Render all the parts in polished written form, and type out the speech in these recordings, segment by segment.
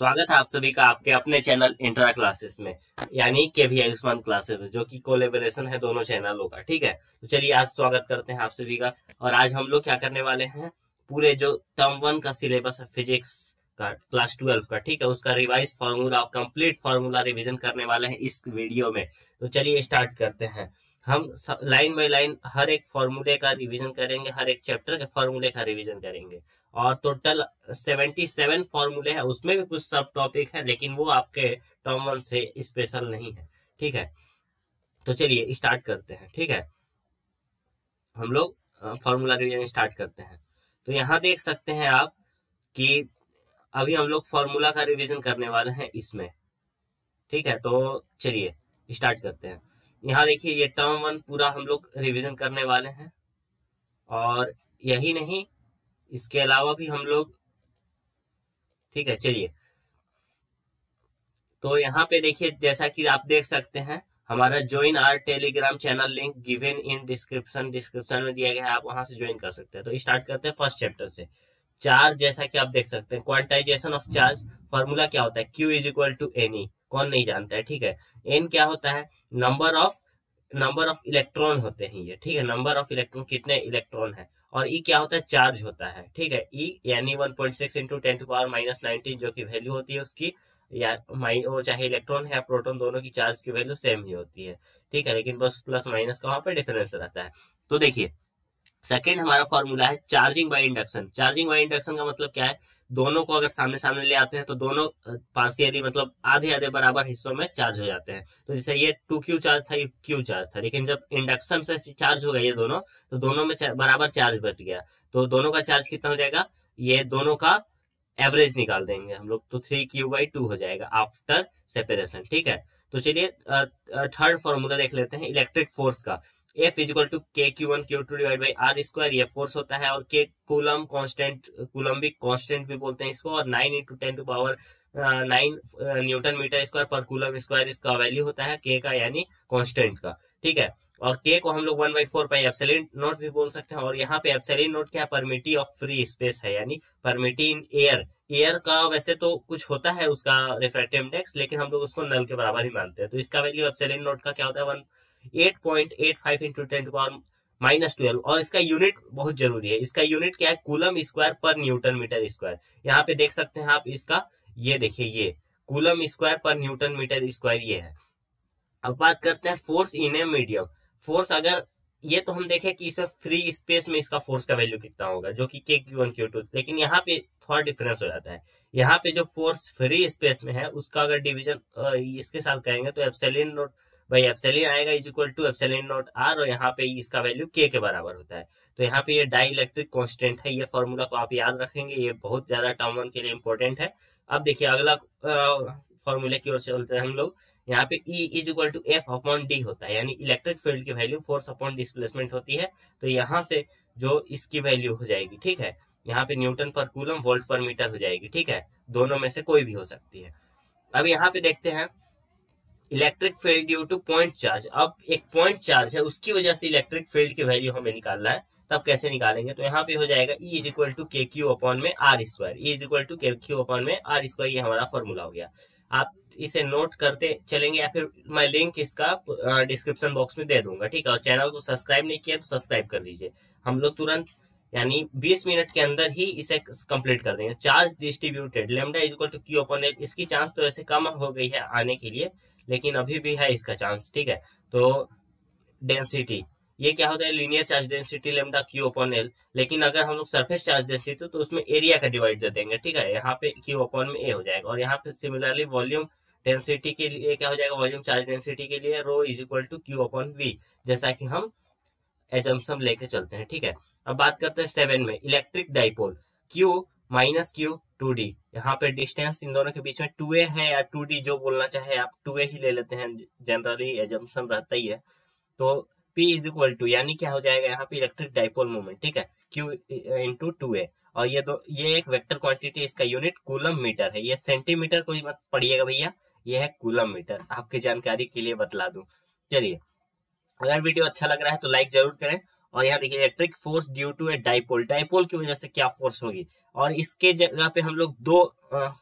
स्वागत है आप सभी का आपके अपने चैनल इंट्रा क्लासेस में, यानी के वी आयुष्मान क्लासेस, जो कि कोलेबोरेशन है दोनों चैनलों का। ठीक है, तो चलिए आज स्वागत करते हैं आप सभी का। और आज हम लोग क्या करने वाले हैं, पूरे जो टर्म 1 का सिलेबस है फिजिक्स का क्लास 12 का, ठीक है, उसका रिवाइज फार्मूला और कंप्लीट फार्मूला रिवीजन करने वाले हैं इस वीडियो में। तो चलिए स्टार्ट करते हैं। हम लाइन बाय लाइन हर एक फॉर्मूले का रिवीजन करेंगे, हर एक चैप्टर के फॉर्मूले का रिवीजन करेंगे। और टोटल 77 फॉर्मूले हैं, उसमें भी कुछ सब टॉपिक है, लेकिन वो आपके टर्म 1 से स्पेशल नहीं है। ठीक है, तो चलिए स्टार्ट करते हैं। ठीक है, हम लोग फॉर्मूला रिवीजन स्टार्ट करते हैं। तो यहाँ देख सकते हैं आप कि अभी हम लोग फॉर्मूला का रिवीजन करने वाले हैं इसमें। ठीक है, तो चलिए स्टार्ट करते हैं। यहाँ देखिए, ये टर्म 1 पूरा हम लोग रिवीजन करने वाले हैं। और यही नहीं, इसके अलावा भी हम लोग, ठीक है, चलिए। तो यहाँ पे देखिए, जैसा कि आप देख सकते हैं, हमारा join our Telegram channel link given in description में दिया गया है, आप वहां से ज्वाइन कर सकते हैं। तो स्टार्ट करते हैं फर्स्ट चैप्टर से। चार्ज, जैसा कि आप देख सकते हैं, क्वांटाइजेशन ऑफ चार्ज फॉर्मूला क्या होता है, Q is equal to N. कौन नहीं जानता है, ठीक है। एन क्या होता है, नंबर ऑफ इलेक्ट्रॉन होते हैं ये, ठीक है, नंबर ऑफ इलेक्ट्रॉन, कितने इलेक्ट्रॉन है। और ई क्या होता है, चार्ज होता है, ठीक है। ई यानी 1.6 इंटू 10⁻⁻⁹ जो की वैल्यू होती है उसकी, या वो चाहे इलेक्ट्रॉन है या प्रोटॉन, दोनों की चार्ज की वैल्यू सेम ही होती है, ठीक है। लेकिन बस प्लस माइनस का वहां पर डिफरेंस रहता है। तो देखिए, सेकेंड हमारा फॉर्मूला है charging by induction. Charging by induction का मतलब क्या है, दोनों को अगर सामने सामने ले आते हैं तो दोनों पार्शियली, मतलब आधे आधे बराबर हिस्सों में चार्ज हो जाते हैं। तो जैसे ये 2Q चार्ज था, ये Q चार्ज था, लेकिन जब इंडक्शन से चार्ज हो गया ये दोनों, तो दोनों में बराबर चार्ज बच गया। तो दोनों का चार्ज कितना हो जाएगा, ये दोनों का एवरेज निकाल देंगे हम लोग, तो 3Q/2 हो जाएगा आफ्टर सेपरेशन। ठीक है, तो चलिए थर्ड फॉर्मूला देख लेते हैं इलेक्ट्रिक फोर्स का। F is equal to KQ1Q2 divide by R square, ये फोर्स होता है। और K coulomb constant, coulombic constant भी बोलते हैं इसको। और 9 इंटू 10⁻9 न्यूटन मीटर स्क्वायर पर कूलम स्क्वायर इसका वैल्यू होता है K का, यानी कांस्टेंट का। ठीक है, और K को हम लोग 1/4 पाई एप्सिलॉन नॉट भी बोल सकते हैं। और यहाँ पे एप्सिलॉन नॉट क्या, परमिटी ऑफ फ्री स्पेस है, यानी परमिटी इन एयर। एयर का वैसे तो कुछ होता है उसका रिफ्रैक्टिव इंडेक्स, लेकिन हम लोग उसको नल के बराबर ही मानते हैं। तो इसका वैल्यू एप्सिलॉन नॉट का क्या होता है, 8.85 इंटू 10⁻⁻12। और इसका यूनिट बहुत जरूरी है, इसका यूनिट क्या है, कूलम स्क्वायर पर न्यूटन मीटर स्क्वायर। यहाँ पे देख सकते हैं आप इसका, ये देखिए, ये कूलम स्क्वायर पर न्यूटन मीटर स्क्वायर ये है। अब बात करते हैं force in a medium. Force, अगर ये तो हम देखें कि इसमें फ्री स्पेस में इसका फोर्स का वैल्यू कितना होगा, जो कि KQ1Q2, लेकिन यहाँ पे थोड़ा डिफरेंस हो जाता है। यहाँ पे जो फोर्स फ्री स्पेस में है उसका अगर डिवीजन इसके साथ करेंगे तो एप्सिलॉन नॉट भाई एप्सिलॉन आएगा is equal to epsilon naught R, और यहाँ पे इसका वैल्यू K के बराबर होता है। तो यहाँ पे ये डाई इलेक्ट्रिक कॉन्स्टेंट है, ये फॉर्मूला को आप याद रखेंगे, ये बहुत ज्यादा टर्म 1 के लिए इंपॉर्टेंट है। अब देखिए अगला फॉर्मूले की ओर चलते हैं हम लोग। यहाँ पे E is equal to F/D होता है, यानी इलेक्ट्रिक फील्ड की वैल्यू फोर्स अपॉन डिस्प्लेसमेंट होती है। तो यहाँ से जो इसकी वैल्यू हो जाएगी, ठीक है, यहाँ पे न्यूटन पर कूलम वोल्ट पर मीटर हो जाएगी। ठीक है, दोनों में से कोई भी हो सकती है। अब यहाँ पे देखते हैं electric field due to point charge. अब एक पॉइंट चार्ज है, उसकी वजह से इलेक्ट्रिक फील्ड की वैल्यू हमें निकालना है, तब कैसे निकालेंगे। तो यहाँ पे हो जाएगा E is equal to KQ/R square. E is equal to KQ/R square, ये हमारा फॉर्मूला हो गया। आप इसे नोट करते चलेंगे, या फिर मैं लिंक इसका डिस्क्रिप्शन बॉक्स में दे दूंगा। ठीक है, और चैनल को सब्सक्राइब नहीं किया तो सब्सक्राइब कर लीजिए। हम लोग तुरंत, यानी 20 मिनट के अंदर ही इसे कंप्लीट कर देंगे। Charge distributed lambda is equal to Q/L, इसकी चांस तो ऐसे कम हो गई है आने के लिए, लेकिन अभी भी है इसका चांस। ठीक है, तो डेंसिटी, ये क्या होता है, linear charge density lambda Q/L। लेकिन अगर हम लोग सरफेस चार्ज डेंसिटी तो उसमें एरिया का डिवाइड दे देंगे। ठीक है, यहाँ पे Q/A हो जाएगा। और यहाँ पे सिमिलरली वॉल्यूम डेंसिटी के लिए क्या हो जाएगा, वॉल्यूम चार्ज डेंसिटी के लिए ρ इज इक्वल टू Q/V, जैसा कि हम एजम्पशन लेके चलते हैं। ठीक है, अब बात करते हैं 7 में electric dipole. Q - Q 2D, यहाँ पे डिस्टेंस इन दोनों के बीच में 2a है, या 2D जो बोलना चाहे आप 2a ही ले लेते हैं, जनरली एजम्पशन रहता ही है। तो P इज इक्वल टू, यानी क्या हो जाएगा यहाँ पे इलेक्ट्रिक डाइपोल मोमेंट, ठीक है, Q इंटू 2a। और ये एक वेक्टर क्वांटिटी, इसका यूनिट कूलम मीटर है। ये सेंटीमीटर कोई मत पढ़िएगा भैया, ये है कूलम मीटर, आपकी जानकारी के लिए बतला दूं। चलिए, अगर वीडियो अच्छा लग रहा है तो लाइक जरूर करें, और यहाँ देखिए electric force due to a dipole, dipole की वजह से क्या फोर्स होगी, और इसके जगह पे हम लोग दो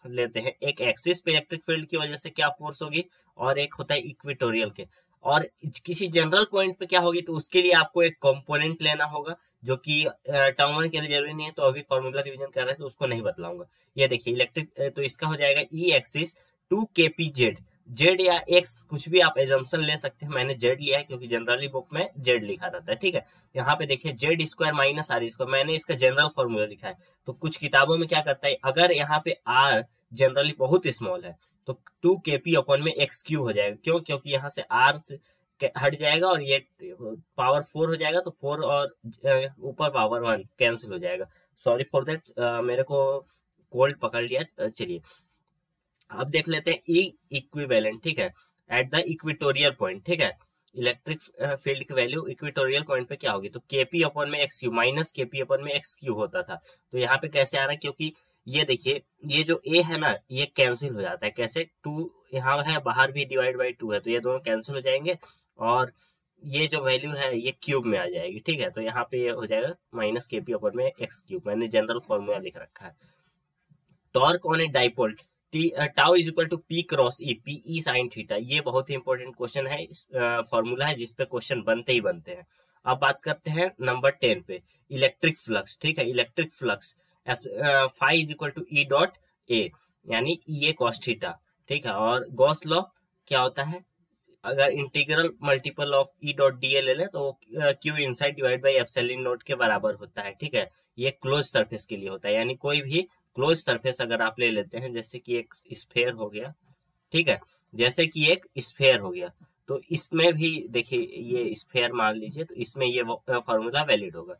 लेते हैं, एक एक्सिस पे इलेक्ट्रिक फील्ड की वजह से क्या फोर्स होगी, और एक होता है इक्वेटोरियल के। और किसी जनरल पॉइंट पे क्या होगी, तो उसके लिए आपको एक कंपोनेंट लेना होगा, जो कि टर्म वन के लिए जरूरी नहीं है, तो अभी फॉर्मूला रिवीजन कर रहे हैं तो उसको नहीं बतलाऊंगा। ये देखिए इलेक्ट्रिक, तो इसका हो जाएगा ई एक्सिस 2kpz, जेड या एक्स कुछ भी आप एजम्पशन ले सकते हैं, मैंने जेड लिया है क्योंकि जनरली बुक में जेड लिखा रहता है, ठीक है। यहाँ पे देखिए Z square minus R square, मैंने इसका जनरल फॉर्मूला लिखा है। तो कुछ किताबों में क्या करता है, अगर यहाँ पे आर जनरली बहुत स्मॉल है तो 2kp अपॉन में एक्स क्यू हो जाएगा, क्यों, क्योंकि यहाँ से आर से हट जाएगा और ये पावर 4 हो जाएगा, तो 4 और ऊपर पावर 1 कैंसिल हो जाएगा। सॉरी फॉर दैट, मेरे को कोल्ड पकड़ लिया। चलिए अब देख लेते हैं ई इक्विवेलेंट, ठीक है, एट द इक्वेटोरियल पॉइंट, ठीक है। इलेक्ट्रिक फील्ड की वैल्यू इक्वेटोरियल पॉइंट पे क्या होगी, तो केपी अपॉन में x Q minus KP upon में एक्स क्यू होता था, तो यहाँ पे कैसे आ रहा है, क्योंकि ये देखिए ये जो ए है ना ये कैंसिल हो जाता है, कैसे, 2 यहाँ है, बाहर भी डिवाइड बाई 2 है, तो ये दोनों कैंसिल हो जाएंगे और ये जो वैल्यू है ये क्यूब में आ जाएगी, ठीक है। तो यहाँ पे ये हो जाएगा माइनस केपी अपॉन में एक्स क्यूब, मैंने जनरल फॉर्मूला लिख रखा है। Torque on a dipole tau is equal to P cross E, P E sine theta, ये बहुत ही इंपॉर्टेंट क्वेश्चन है, फॉर्मूला है जिसपे क्वेश्चन बनते ही बनते हैं। अब बात करते हैं नंबर 10 पे, इलेक्ट्रिक फ्लक्स, ठीक है। Electric flux phi is equal to E dot A, यानी ई ए कॉस थीटा, ठीक है। और गॉस लॉ क्या होता है, अगर integral multiple of E dot D A ले लें तो Q inside divide by epsilon not के बराबर होता है, ठीक है। ये क्लोज सरफेस के लिए होता है, यानी कोई भी क्लोज सरफेस अगर आप ले लेते हैं, जैसे कि एक स्फेयर हो गया, ठीक है, जैसे कि एक स्फेयर हो गया, तो इसमें भी देखिए ये स्फेयर मान लीजिए, तो इसमें ये फॉर्मूला वैलिड होगा।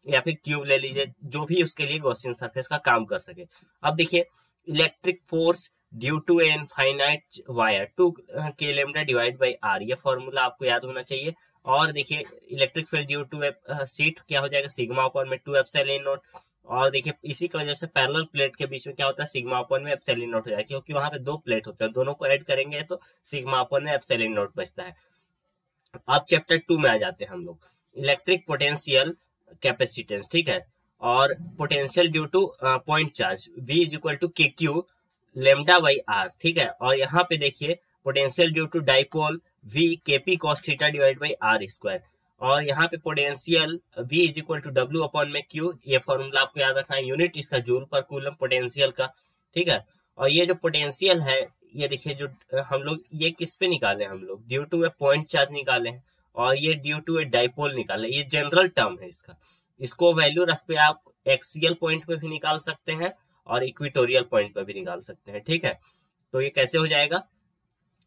या फिर क्यूब ले लीजिए, जो भी उसके लिए गॉसियन सरफेस का काम कर सके। अब देखिए electric force due to an finite wire 2k lambda divide by R, ये फॉर्मूला आपको याद होना चाहिए। और देखिए electric field due to sheet क्या हो जाएगा, सिग्मा अपॉन में 2 एप्सिलॉन नॉट। और देखिए इसी की वजह से पैरेलल प्लेट के बीच में क्या होता है, सिग्मा अपॉन में एप्सिलॉन नॉट हो जाएगा, क्योंकि वहां पे 2 प्लेट होते हैं, दोनों को ऐड करेंगे तो सिग्मा अपॉन में एप्सिलॉन नॉट बचता है। अब चैप्टर 2 में आ जाते हैं हम लोग, इलेक्ट्रिक पोटेंशियल कैपेसिटेंस, ठीक है। और potential due to point charge V is equal to K Q lambda by R, ठीक है। और यहाँ पे देखिए potential due to dipole V KP cos theta divide by R square. और यहाँ पे potential V is equal to W upon में Q, ये फॉर्मूला आपको याद रखना है, यूनिट इसका जूल पर कूलम पोटेंशियल का, ठीक है। और ये जो पोटेंशियल है, ये देखिए जो हम लोग ये किस पे निकाले, हम लोग due to a point charge निकाले हैं, और ये ड्यू टू ए डाइपोल निकाले, ये जनरल टर्म है इसका। इसको वैल्यू रख पे आप एक्सियल पॉइंट पे भी निकाल सकते हैं और इक्वेटोरियल पॉइंट पे भी निकाल सकते हैं, ठीक है। तो ये कैसे हो जाएगा,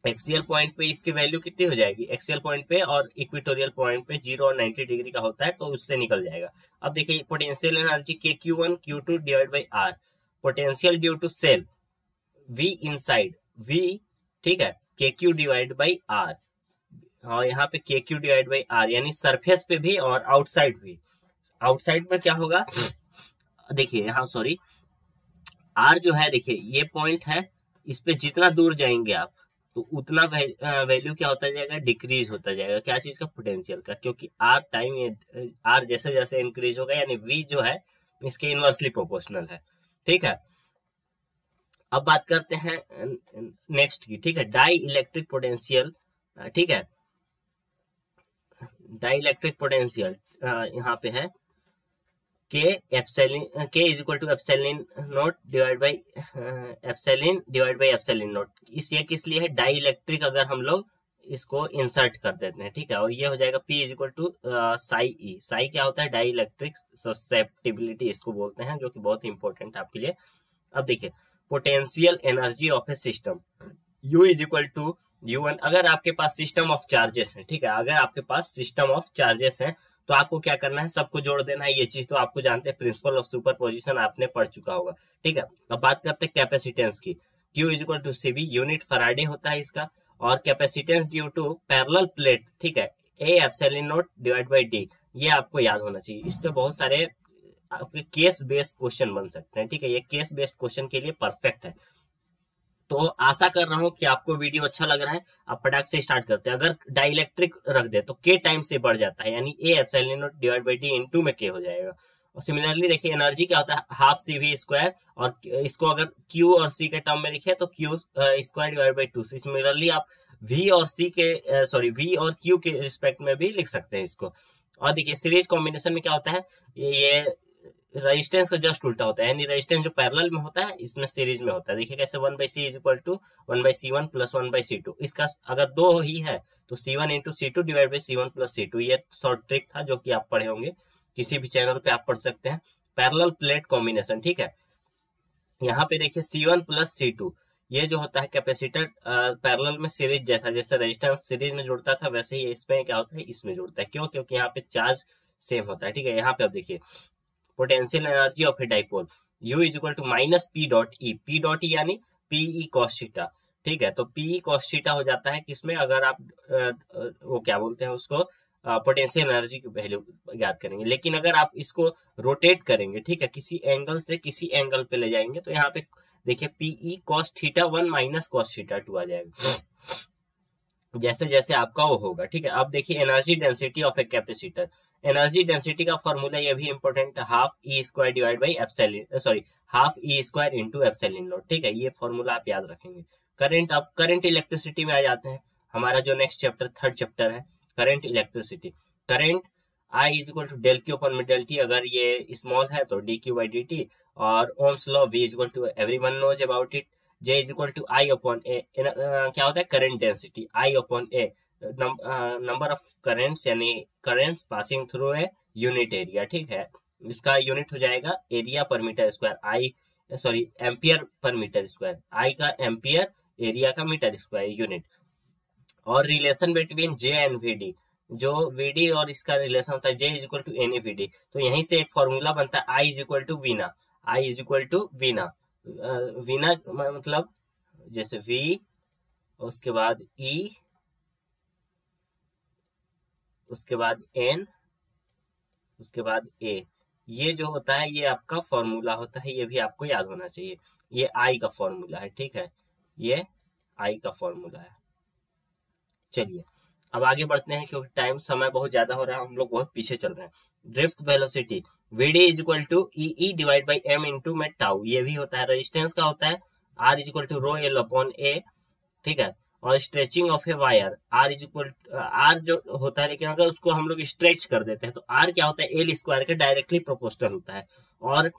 एक्सियल पॉइंट पे इसकी वैल्यू कितनी हो जाएगी, एक्सियल पॉइंट पे और इक्वेटोरियल पॉइंट पे 0 और 90 डिग्री का होता है, तो उससे निकल जाएगा। अब देखिए potential energy K Q1 Q2 divide by R, potential due to cell V inside V, ठीक है, KQ डिवाइड बाई आर, और यहाँ पे KQ डिवाइड बाई आर, यानी सरफेस पे भी और आउटसाइड भी। आउटसाइड में क्या होगा, देखिए यहाँ सॉरी R जो है, देखिए ये पॉइंट है, इस पे जितना दूर जाएंगे आप तो उतना वैल्यू क्या होता जाएगा, डिक्रीज होता जाएगा, क्या चीज का, पोटेंशियल का, क्योंकि आर टाइम आर जैसे जैसे इंक्रीज होगा, यानी V जो है इसके इनवर्सली प्रोपोर्शनल है, ठीक है। अब बात करते हैं नेक्स्ट की, ठीक है, डाई इलेक्ट्रिक पोटेंशियल, ठीक है। डाई इलेक्ट्रिक पोटेंशियल यहाँ पे है K epsilon, K is equal to epsilon naught divide by epsilon naught. इस ये किस लिए है, डाई इलेक्ट्रिक, अगर हम लोग इसको इंसर्ट कर देते हैं, ठीक है। और ये हो जाएगा P is equal to psi E, psi क्या होता है, डाई इलेक्ट्रिक ससेप्टिबिलिटी इसको बोलते हैं, जो कि बहुत इंपॉर्टेंट है आपके लिए। अब देखिए potential energy of a system U is equal to U1, अगर आपके पास सिस्टम ऑफ चार्जेस है, ठीक है, अगर आपके पास सिस्टम ऑफ चार्जेस है तो आपको क्या करना है, सबको जोड़ देना है, ये चीज तो आपको जानते हैं, प्रिंसिपल ऑफ सुपरपोजिशन आपने पढ़ चुका होगा, ठीक है। अब बात करते हैं कैपेसिटेंस की, Q is equal to CB, unit faraday होता है इसका, और capacitance due to parallel plate, ठीक है, A epsilon naught divide by D, ये आपको याद होना चाहिए। इस पे बहुत सारे आपके केस बेस्ड क्वेश्चन बन सकते हैं, ठीक है, ये केस बेस्ड क्वेश्चन के लिए परफेक्ट है। तो आशा कर रहा हूँ कि आपको वीडियो अच्छा लग रहा है। आप फटाक से स्टार्ट करते हैं। अगर डाइलेक्ट्रिक रख दे तो के टाइम से बढ़ जाता है, यानी A epsilon naught divide by D into में के हो जाएगा। और सिमिलरली देखिए एनर्जी क्या होता है, हाफ सी वी स्क्वायर, और इसको अगर क्यू और सी के टर्म में लिखे तो Q square divide by two. Similarly आप वी और सी के सॉरी वी और क्यू के रिस्पेक्ट में भी लिख सकते हैं इसको। और देखिए सीरीज कॉम्बिनेशन में क्या होता है, ये रेजिस्टेंस का जस्ट उल्टा होता है, यानी रेजिस्टेंस जो पैरेलल में होता है इसमें सीरीज में होता है। देखिए कैसे 1/c is equal to 1/c1 plus 1/c2। इसका अगर दो ही है तो c1 into c2 divide by c1 plus c2। ये शॉर्ट ट्रिक था जो कि आप पढ़े होंगे, किसी भी चैनल पे आप पढ़ सकते हैं। पैरेलल प्लेट कॉम्बिनेशन, ठीक है। यहाँ पे देखिए C1 प्लस C2, ये जो होता है कैपेसिटर पैरेलल में सीरीज जैसा, जैसे रेजिस्टेंस सीरीज में जुड़ता था वैसे ही इसमें क्या होता है, इसमें जुड़ता है। क्यों? क्योंकि यहाँ पे चार्ज सेम होता है, ठीक है। यहाँ पे आप देखिए potential energy of a dipole U is equal to minus P dot E, P dot E यानी पीई कॉस थीटा, ठीक है। तो पीई कॉस थीटा हो जाता है किसमें, अगर आप वो क्या बोलते हैं उसको, पोटेंशियल एनर्जी की वैल्यू याद करेंगे। लेकिन अगर आप इसको रोटेट करेंगे, ठीक है, किसी एंगल से किसी एंगल पे ले जाएंगे तो यहाँ पे देखिए PE cos theta 1 minus cos theta 2 आ जाएगा, जैसे जैसे आपका वो होगा, ठीक है। अब देखिए energy density of a capacitor, energy density का फॉर्मूला ये भी इंपॉर्टेंट है, half E square divide by epsilon sorry half E square into epsilon not, ठीक है। ये फॉर्मूला आप याद रखेंगे। करंट, अब करंट इलेक्ट्रिसिटी में आ जाते हैं। हमारा जो नेक्स्ट चैप्टर थर्ड चैप्टर है current electricity. Current I is equal to del Q upon में डेल टी, अगर ये स्मॉल है तो D Q by D T, और Ohm's law V is equal to everyone knows about it, J is equal to I upon A. क्या होता है current density, I upon A number of currents, यानी currents passing through a unit area, ठीक है। इसका unit हो जाएगा area per metre square, I sorry ampere per metre square, I का एम्पियर, एरिया का मीटर स्क्वायर यूनिट। और relation between J and V D, जो वी डी और इसका रिलेशन होता है J is equal to N E V D, तो यहीं से एक फॉर्मूला बनता है आई इज इक्वल टू वीना, आई इज इक्वल टू वीना। वीना मतलब जैसे V, उसके बाद E, उसके बाद N, उसके बाद A, ये जो होता है ये आपका फॉर्मूला होता है, ये भी आपको याद होना चाहिए। ये I का फॉर्मूला है, ठीक है, ये I का फॉर्मूला है। चलिए अब आगे बढ़ते हैं क्योंकि टाइम समय बहुत ज्यादा हो रहा है, हम लोग बहुत पीछे चल रहे हैं। Drift velocity VD is equal to E divide by M into में टाउ, ये भी होता है। रेजिस्टेंस का होता है R is equal to rho L upon A, ठीक है। और stretching of a wire R is equal R जो होता है, लेकिन अगर उसको हम लोग स्ट्रेच कर देते हैं तो R क्या होता है, एल स्क्वायर के डायरेक्टली प्रोपोर्शनल होता है। और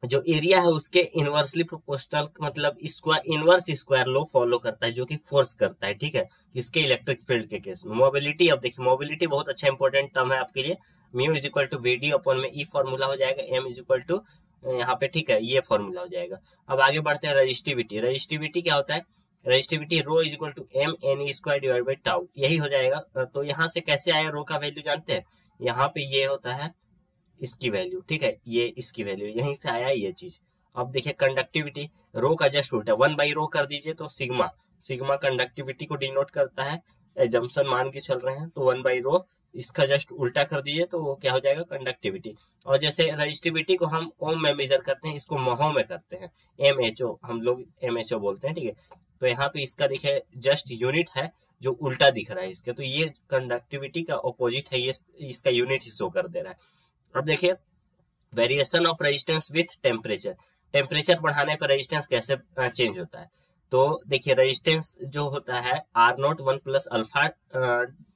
जो एरिया है उसके इनवर्सली प्रोपोर्शनल, मतलब इनवर्स स्क्वायर लो फॉलो करता है, जो कि फोर्स करता है, ठीक है, किसके, इलेक्ट्रिक फील्ड के केस में। मोबिलिटी, अब देखिए मोबिलिटी बहुत अच्छा इंपॉर्टेंट टर्म है आपके लिए। Mu is equal to V D upon में ई फॉर्मूला हो जाएगा, एम इज इक्वल टू यहाँ पे, ठीक है, ये फॉर्मूला हो जाएगा। अब आगे बढ़ते हैं रजिस्टिविटी। रजिस्टिविटी क्या होता है, resistivity rho is equal to M N E square divide by tau, यही हो जाएगा। तो यहाँ से कैसे आया रो का वैल्यू जानते हैं, यहाँ पे ये होता है इसकी वैल्यू, ठीक है, ये इसकी वैल्यू, यहीं से आया ये चीज। अब देखिए कंडक्टिविटी, रो का जस्ट उल्टा 1 बाई रो कर दीजिए तो सिग्मा, सिग्मा कंडक्टिविटी को डिनोट करता है। एजम्पशन मान के चल रहे हैं तो 1 बाई रो, इसका जस्ट उल्टा कर दीजिए तो वो क्या हो जाएगा, कंडक्टिविटी। और जैसे रजिस्टिविटी को हम ओम में मेजर करते हैं, इसको महो में करते हैं, MHO, हम लोग MHO बोलते हैं, ठीक है। तो यहाँ पे इसका देखिए जस्ट यूनिट है जो उल्टा दिख रहा है इसके, तो ये कंडक्टिविटी का ऑपोजिट है, ये इसका यूनिट ही शो कर दे रहा है। अब देखिए variation of resistance with temperature, temperature बढ़ाने पर रेजिस्टेंस कैसे चेंज होता है। तो देखिए रेजिस्टेंस जो होता है R0 1 plus alpha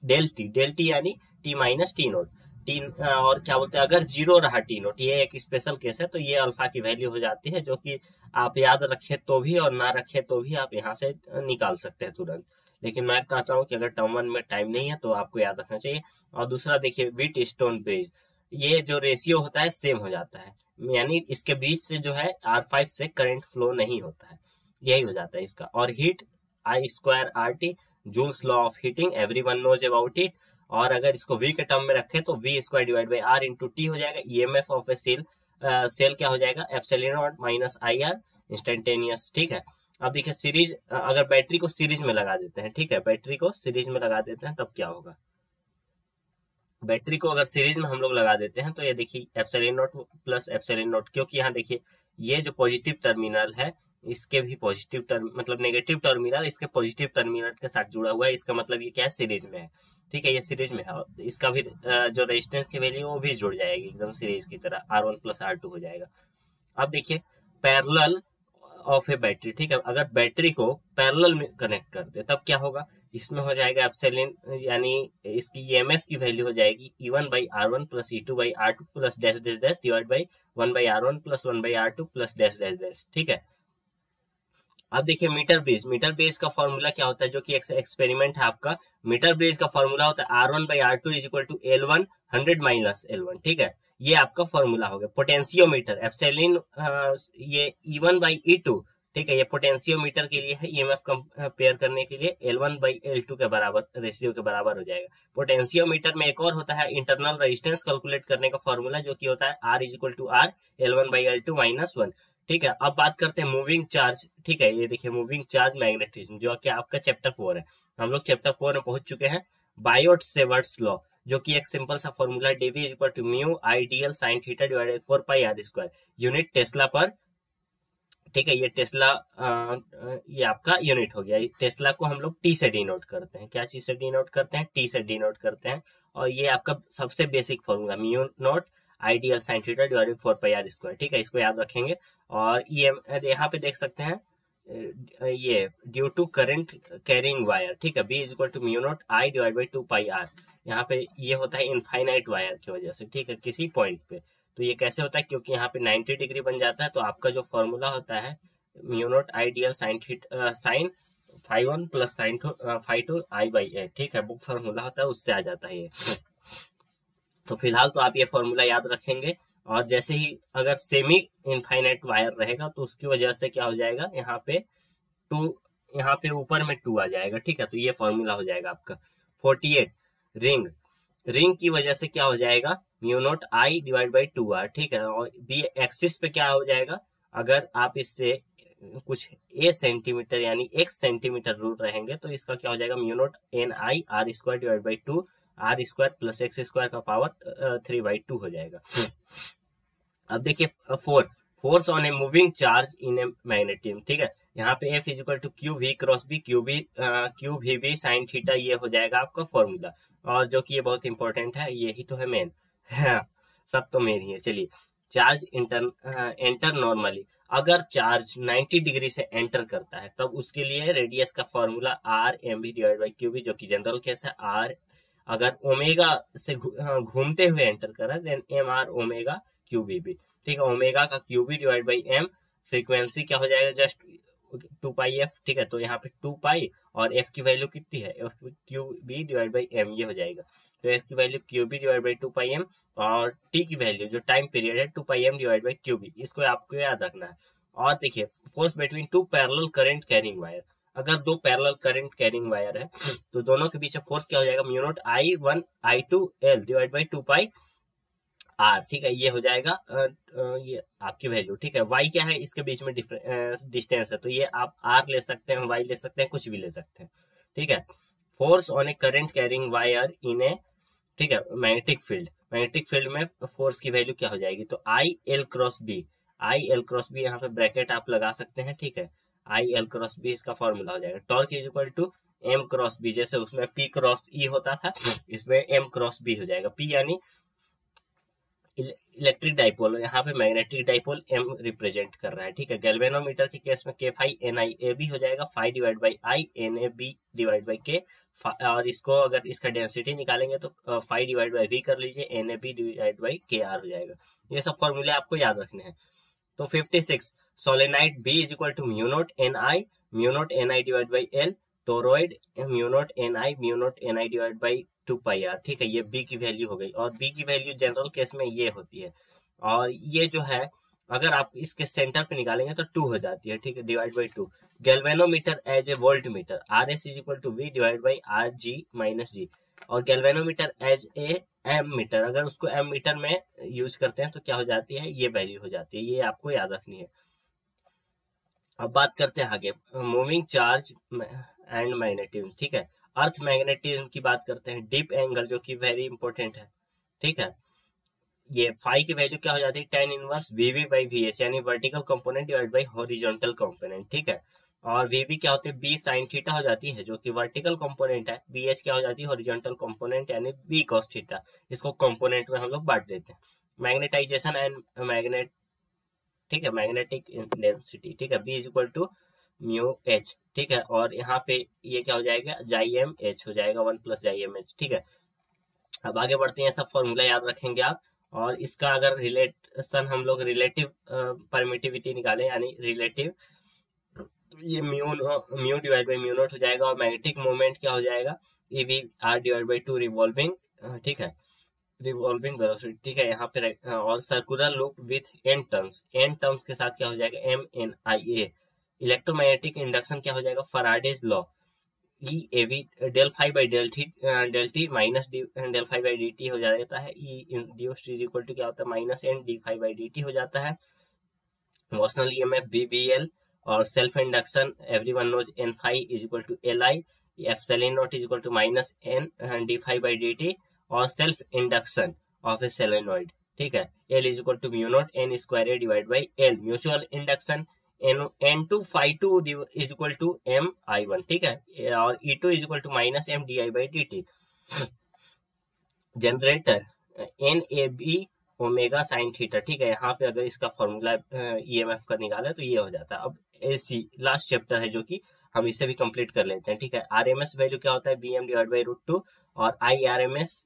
del T यानी T minus T naught, T और क्या बोलते हैं, अगर जीरो रहा टी नोट, ये एक स्पेशल केस है, तो ये अल्फा की वैल्यू हो जाती है, जो कि आप याद रखे तो भी और ना रखे तो भी आप यहाँ से निकाल सकते हैं तुरंत। लेकिन मैं कहता हूँ कि अगर टर्म 1 में टाइम नहीं है तो आपको याद रखना चाहिए। और दूसरा देखिए व्हीट स्टोन ब्रिज, ये जो रेशियो होता है सेम हो जाता है, यानी इसके बीच से जो है R5 से करंट फ्लो नहीं होता है, यही हो जाता है इसका। और heat I square RT, Joule's law of heating, everyone knows about it. और अगर इसको V के टर्म में रखे तो V square divide by R into T हो जाएगा। EMF of a cell, cell क्या हो जाएगा, epsilon naught minus IR instantaneous, ठीक है। अब देखिए सीरीज, अगर बैटरी को सीरीज में लगा देते हैं, ठीक है, बैटरी को सीरीज में लगा देते हैं तब क्या होगा, बैटरी को अगर सीरीज में हम लोग लगा देते हैं तो ये देखिए epsilon not plus epsilon not, क्योंकि यहाँ देखिए ये जो पॉजिटिव टर्मिनल है इसके भी पॉजिटिव मतलब नेगेटिव टर्मिनल इसके पॉजिटिव टर्मिनल के साथ जुड़ा हुआ है, इसका मतलब ये क्या है, सीरीज में है। ठीक है, ये सीरीज में है, इसका भी जो रेजिस्टेंस की वैल्यू वो भी जुड़ जाएगी एकदम सीरीज की तरह, R1 प्लस R2 हो जाएगा। अब देखिए पैरेलल ऑफ ए बैटरी, ठीक है, अगर बैटरी को पैरेलल में कनेक्ट कर दे तब क्या होगा, इसमें हो जाएगा एप्सिलॉन, यानी इसकी ईएमएफ की वैल्यू हो जाएगी E1 by R1 plus E2 by R2 plus dash dash dash divide by 1 by R1 plus 1 by R2 plus dash dash dash. ठीक है, अब देखिए मीटर बेस का फॉर्मूला क्या होता है, जो कि एक्सपेरिमेंट है आपका। मीटर बेस का फॉर्मूला होता है R1 by R2 is equal to L1 100 minus L1। ठीक है, ये आपका फॉर्मूला हो गया। पोटेंशियोमीटर एप्सिलॉन ये E1 बाई E2, ठीक है, ये पोटेंशियोमीटर के लिए है, ईएमएफ कंपेयर करने के लिए L1 बाई L2 के बराबर रेशियो के बराबर हो जाएगा। पोटेंशियोमीटर में एक और होता है इंटरनल रेजिस्टेंस कैलकुलेट करने का फॉर्मूला, जो कि होता है R is equal to R L1 by L2 minus 1। ठीक है, अब बात करते हैं मूविंग चार्ज। ठीक है, ये देखिए मूविंग चार्ज मैग्नेटिज्म, जो कि आपका चैप्टर 4 है। हम लोग चैप्टर 4 में पहुंच चुके हैं। बायोट-सेवर्ट्स लॉ, जो कि एक सिंपल सा फॉर्मूला है, dv is equal to mu ideal sine theta divided 4 pi R square, unit tesla पर। ठीक है, ये टेस्ला ये आपका यूनिट हो गया। टेस्ला को हम लोग टी से डिनोट करते हैं, क्या चीज से डिनोट करते हैं, टी से डिनोट करते हैं। और ये आपका सबसे basic formula mu naught ideal sine theta divided 4 pi R square. ठीक है, इसको याद रखेंगे। और ये यहाँ पे देख सकते हैं ये due to current carrying wire. ठीक है, B is equal to mu naught I divide by 2 pi R. यहाँ पे ये होता है इनफाइनाइट वायर की वजह से। ठीक है, किसी पॉइंट पे तो ये कैसे होता है, क्योंकि यहाँ पे 90 डिग्री बन जाता है, तो आपका जो फॉर्मूला होता है mu naught ideal sine sine five 1 plus sine five 2 I by A. ठीक है, बुक फॉर्मूला होता है, उससे आ जाता है ये। तो फिलहाल तो आप ये फॉर्मूला याद रखेंगे। और जैसे ही अगर सेमी इनफाइनाइट वायर रहेगा तो उसकी वजह से क्या हो जाएगा, यहाँ पे 2, यहाँ पे ऊपर में 2 आ जाएगा। ठीक है, तो ये फॉर्मूला हो जाएगा आपका। 48 रिंग की वजह से क्या हो जाएगा, mu naught I divide by 2r। ठीक है, और बी एक्सिस पे क्या हो जाएगा, अगर आप इससे कुछ ए सेंटीमीटर यानी x सेंटीमीटर दूर रहेंगे तो इसका क्या हो जाएगा, mu naught N I R square divide by 2 R square plus X square का पावर 3/2 हो जाएगा। अब देखिए force on a moving charge in a magnetism. ठीक है, यहाँ पे F is equal to Q V cross B, Q V B sine theta, ये हो जाएगा आपका फॉर्मूला। और जो कि ये बहुत इंपॉर्टेंट है, यही तो है मेन। सब तो मेन ही है। चलिए, चार्ज एंटर नॉर्मली, अगर चार्ज 90 डिग्री से एंटर करता है तब उसके लिए रेडियस का formula R M B divide by Q B, जो कि जनरल केस है। आर अगर ओमेगा से घूमते हुए एंटर कर रहा है then M R omega Q B B. ठीक है, ओमेगा का Q B divide by M, frequency क्या हो जाएगा, जस्ट 2 पाई एफ। ठीक है, तो यहाँ पे 2 पाई और एफ की वैल्यू कितनी है, Q B divide by M, ये हो जाएगा। तो एफ की value Q B divide by 2 pi M, और टी की वैल्यू जो टाइम पीरियड है 2 pi M divide by Q B, इसको आपको याद रखना है। और देखिए force between 2 parallel current carrying wire, अगर 2 पैरेलल करंट कैरिंग वायर है तो दोनों के बीच फोर्स क्या हो जाएगा, mu not I1 I2 L divide by 2 pi R। ठीक है, ये हो जाएगा ये आपकी वैल्यू। ठीक है, Y क्या है, इसके बीच में डिस्टेंस है, तो ये आप R ले सकते हैं, Y ले सकते हैं, कुछ भी ले सकते हैं। ठीक है, force on a current carrying wire in a, ठीक है, मैग्नेटिक फील्ड में फोर्स की वैल्यू क्या हो जाएगी, तो आई एल क्रॉस बी यहाँ पे ब्रैकेट आप लगा सकते हैं। ठीक है, आई एल क्रॉस बी इसका फॉर्मूला हो जाएगा। Torque is equal to M cross B, जैसे उसमें पी क्रॉस ई होता था, इसमें एम क्रॉस बी हो जाएगा। पी यानी इलेक्ट्रिक डाइपोल, यहाँ पे मैग्नेटिक डाइपोल एम रिप्रेजेंट कर रहा है। ठीक है, गैल्वेनोमीटर के केस में K phi N I A B हो जाएगा, phi divide by I N A B divide by K. और इसको अगर इसका डेंसिटी निकालेंगे तो फाई डिवाइड बाई वी कर लीजिए, N A B divide by K R हो जाएगा। ये सब फॉर्मूले आपको याद रखने हैं। तो 56 solenoid B is equal to mu naught N I divide by L, toroid mu naught N I divide by 2 pi R. ठीक है, ये बी की वैल्यू हो गई, और बी की वैल्यू जनरल केस में ये होती है। और ये जो है अगर आप इसके सेंटर पे निकालेंगे तो 2 हो जाती है। ठीक है, divide by 2। Galvanometer as a volt meter, R S is equal to V divide by R G minus G. और galvanometer as a ammeter, अगर उसको एम मीटर में यूज करते हैं तो क्या हो जाती है, ये वैल्यू हो जाती है। ये आपको याद रखनी है। अब बात करते हैं आगे मूविंग चार्ज एंड मैग्नेटिज्म। ठीक है, अर्थ मैग्नेटिज्म की बात करते हैं। डीप एंगल, जो कि वेरी इंपॉर्टेंट है। ठीक है, ये फाई की वैल्यू क्या हो जाती है, tan inverse V V by V H, यानी vertical component divide by horizontal component, ठीक है। और वीवी क्या होते हैं, बी साइन थीटा हो जाती है जो कि वर्टिकल कंपोनेंट है, बी एच क्या हो जाती है, हॉरिजॉन्टल कंपोनेंट यानी बी कॉस थीटा। इसको कंपोनेंट में हम लोग बांट देते हैं। मैग्नेटाइजेशन एंड मैग्नेट, ठीक है, मैग्नेटिक डेंसिटी, ठीक है, B is equal to mu H, ठीक है। और यहाँ पे ये क्या हो जाएगा, जाई एम एच हो जाएगा, 1 प्लस जाई एम एच, ठीक है। अब आगे बढ़ते हैं, सब फॉर्मूला याद रखेंगे आप। और इसका अगर रिलेशन हम लोग रिलेटिव परमिटिविटी निकालें, यानी रिलेटिव, ये mu divide by mu naught हो जाएगा। और मैग्नेटिक मोमेंट क्या हो जाएगा, E V R divide by 2 revolving, ठीक है, रिवॉल्विंग वेलोसिटी, ठीक है। यहाँ पे और circular loop with N turns, N turns के साथ क्या हो जाएगा, M N I A. Electromagnetic induction क्या हो जाएगा, Faraday's law, E A V del phi by del T minus del phi by D T हो जाता है। E induced is equal to क्या होता है, minus N D five by D T हो जाता है। Motional EMF V B L. और self induction everyone knows N phi is equal to L I, epsilon naught is equal to minus N D five by D T. और self induction of a solenoid, ठीक है, L is equal to mu naught N square divide by L. Mutual induction N2 phi2 is equal to M I one, ठीक है। और E2 is equal to minus M D I by D T. Generator N A B omega sine theta, ठीक है। यहाँ पे अगर इसका formula EMF का निकाले तो ये हो जाता है। अब एसी लास्ट चैप्टर है जो कि हम इसे भी कंप्लीट कर लेते हैं, ठीक है। आरएमएस वैल्यू क्या होता है, बी एम डिवाइड बाई √2 और I R M S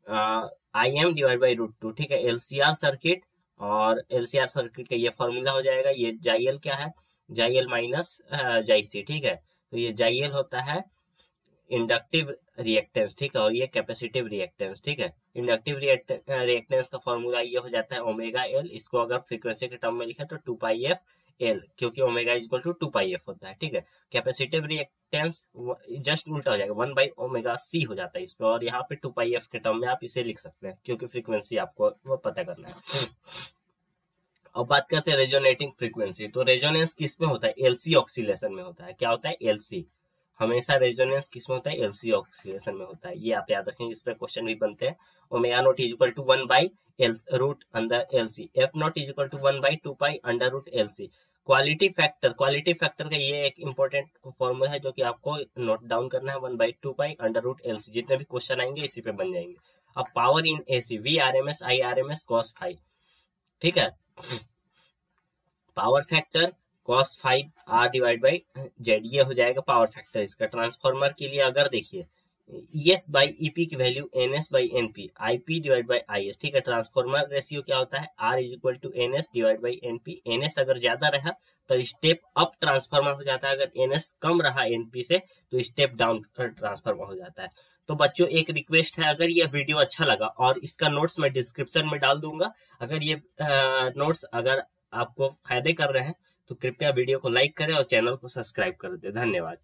I M divide by √2, ठीक है। एलसीआर सर्किट, और एलसीआर सर्किट का ये फॉर्मूला हो जाएगा, ये जाइएल क्या है, जाइएल माइनस जाइसी, ठीक है। तो ये जाइएल होता है इंडक्टिव रिएक्टेंस, ठीक है, और ये कैपेसिटिव रिएक्टेंस, ठीक है। इंडक्टिव रिएक्टेंस का फॉर्मूला ये हो जाता है ओमेगा एल। इसको अगर फ्रीक्वेंसी के टर्म में लिखे तो 2 पाई एफ एल, क्योंकि omega is equal to 2 pi F होता है, ठीक है। कैपेसिटिव रिएक्टेंस जस्ट उल्टा हो जाएगा, 1 बाई ओमेगा सी हो जाता है इसमें। और यहाँ पे 2 पाई एफ के टर्म में आप इसे लिख सकते हैं, क्योंकि फ्रीक्वेंसी आपको वो पता करना है। अब बात करते हैं रेजोनेटिंग फ्रीक्वेंसी। तो रेजोनेंस किस में होता है, एलसी ऑक्सीलेशन में होता है। क्या होता है, एलसी। हमेशा रेजोनेंस किस में होता है, एलसी ऑक्सीलेशन में होता है। ये आप याद रखेंगे, इस पर क्वेश्चन भी बनते हैं। Omega naught is equal to 1 by L root under LC, F naught is equal to 1 by 2 pi under root LC. Quality factor का ये एक इंपॉर्टेंट फॉर्मूला है जो कि आपको नोट डाउन करना है, 1 by 2 pi under root LC. जितने भी क्वेश्चन आएंगे इसी पे बन जाएंगे। अब power in AC, V R M S I R M S cos phi, ठीक है। Power factor cos 5 r divide by Z, ये हो जाएगा पावर फैक्टर इसका। ट्रांसफार्मर के लिए अगर देखिए, एस बाई ईपी की value N S by N P, I P divide by I S, ठीक है। ट्रांसफार्मर रेशियो क्या होता है, R is equal to N S divide by N P. N S अगर ज्यादा रहा तो स्टेप अप ट्रांसफार्मर हो जाता है, अगर एन एस कम रहा एन पी से तो स्टेप डाउन ट्रांसफार्मर हो जाता है। तो बच्चों एक रिक्वेस्ट है, अगर ये वीडियो अच्छा लगा, और इसका नोट्स मैं डिस्क्रिप्शन में डाल दूंगा, अगर ये नोट्स अगर आपको फायदे कर रहे हैं तो कृपया वीडियो को लाइक करें और चैनल को सब्सक्राइब कर दें। धन्यवाद।